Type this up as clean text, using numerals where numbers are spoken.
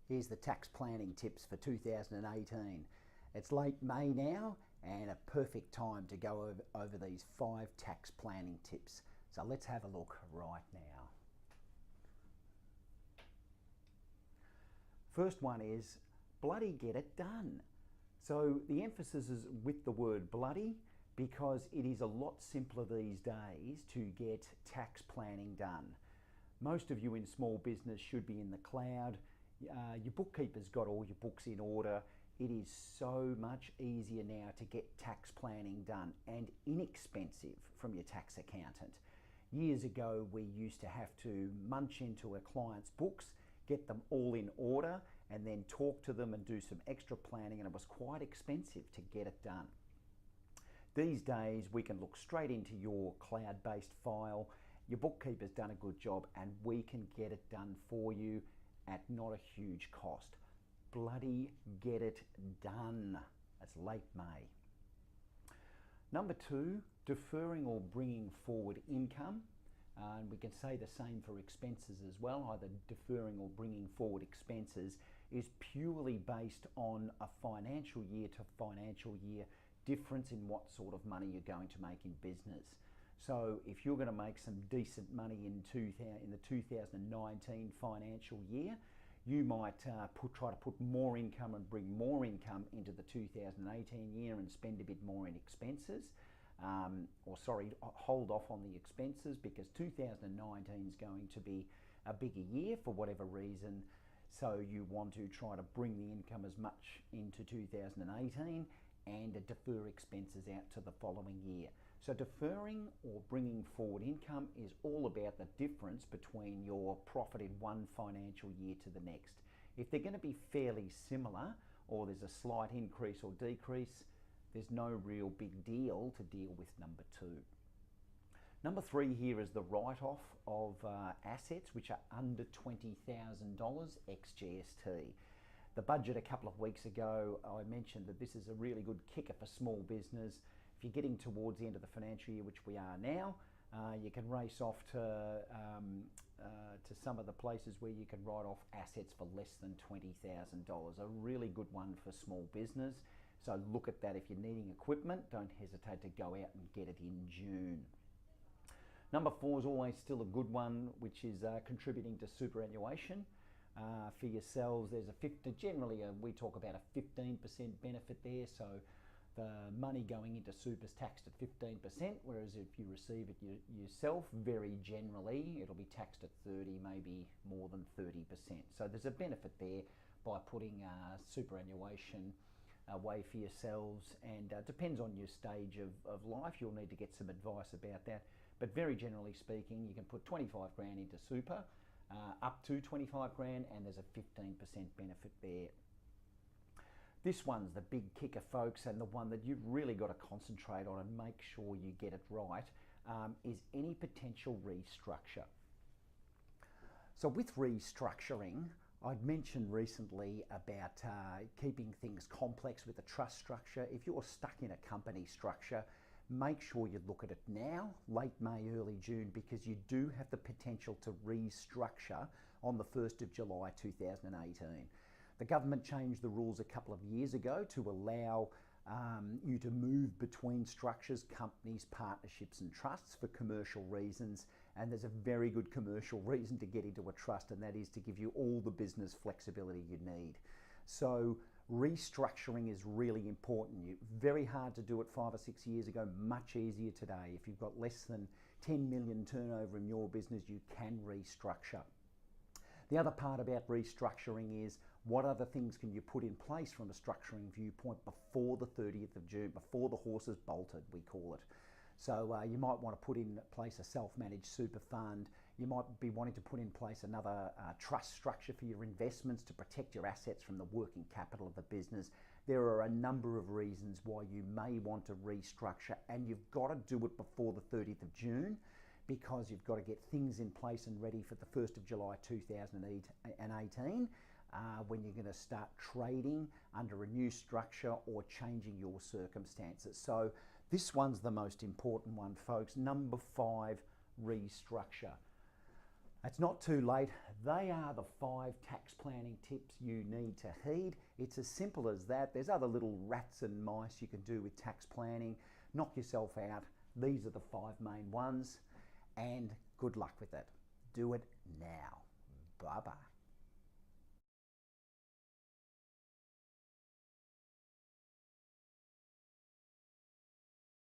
Here's the tax planning tips for 2018. It's late May now and a perfect time to go over these 5 tax planning tips. So let's have a look right now. First one is bloody get it done. So the emphasis is with the word bloody because it is a lot simpler these days to get tax planning done. Most of you in small business should be in the cloud. Your bookkeeper's got all your books in order. It is so much easier now to get tax planning done and inexpensive from your tax accountant. Years ago, we used to have to munch into a client's books, get them all in order, and then talk to them and do some extra planning, and it was quite expensive to get it done. These days, we can look straight into your cloud-based file. Your bookkeeper's done a good job, and we can get it done for you at not a huge cost. Bloody get it done. It's late May. Number 2, deferring or bringing forward income. And we can say the same for expenses as well. Either deferring or bringing forward expenses is purely based on a financial year to financial year difference in what sort of money you're going to make in business. So if you're going to make some decent money in the 2019 financial year, you might try to put more income and bring more income into the 2018 year and spend a bit more in expenses. Hold off on the expenses because 2019 is going to be a bigger year for whatever reason. So you want to try to bring the income as much into 2018 and defer expenses out to the following year. So deferring or bringing forward income is all about the difference between your profit in one financial year to the next. If they're going to be fairly similar or there's a slight increase or decrease, there's no real big deal to deal with number 2. Number 3 here is the write-off of assets which are under $20,000 ex GST. The budget a couple of weeks ago, I mentioned that this is a really good kicker for small business. If you're getting towards the end of the financial year, which we are now, you can race off to some of the places where you can write off assets for less than $20,000. A really good one for small business. So look at that. If you're needing equipment, don't hesitate to go out and get it in June. Number 4 is always still a good one, which is contributing to superannuation. For yourselves, there's we talk about a 15% benefit there. So the money going into super's taxed at 15%, whereas if you receive it yourself, very generally, it'll be taxed at 30, maybe more than 30%. So there's a benefit there by putting superannuation away for yourselves, and depends on your stage of life. You'll need to get some advice about that. But very generally speaking, you can put 25 grand into super, up to 25 grand, and there's a 15% benefit there. This one's the big kicker, folks, and the one that you've really got to concentrate on and make sure you get it right, is any potential restructure. So with restructuring, I'd mentioned recently about keeping things complex with a trust structure. If you're stuck in a company structure, make sure you look at it now, late May, early June, because you do have the potential to restructure on the 1st of July 2018. The government changed the rules a couple of years ago to allow you to move between structures, companies, partnerships and trusts for commercial reasons, and there's a very good commercial reason to get into a trust, and that is to give you all the business flexibility you need. So restructuring is really important. Very hard to do it 5 or 6 years ago, much easier today. If you've got less than 10 million turnover in your business, you can restructure. The other part about restructuring is what other things can you put in place from a structuring viewpoint before the 30th of June, before the horse is bolted, we call it. So you might want to put in place a self-managed super fund. You might be wanting to put in place another trust structure for your investments to protect your assets from the working capital of the business. There are a number of reasons why you may want to restructure, and you've got to do it before the 30th of June because you've got to get things in place and ready for the 1st of July 2018 when you're going to start trading under a new structure or changing your circumstances. So this one's the most important one, folks. Number 5, restructure. It's not too late. They are the 5 tax planning tips you need to heed. It's as simple as that. There's other little rats and mice you can do with tax planning. Knock yourself out. These are the 5 main ones, and good luck with it. Do it now. Bye-bye.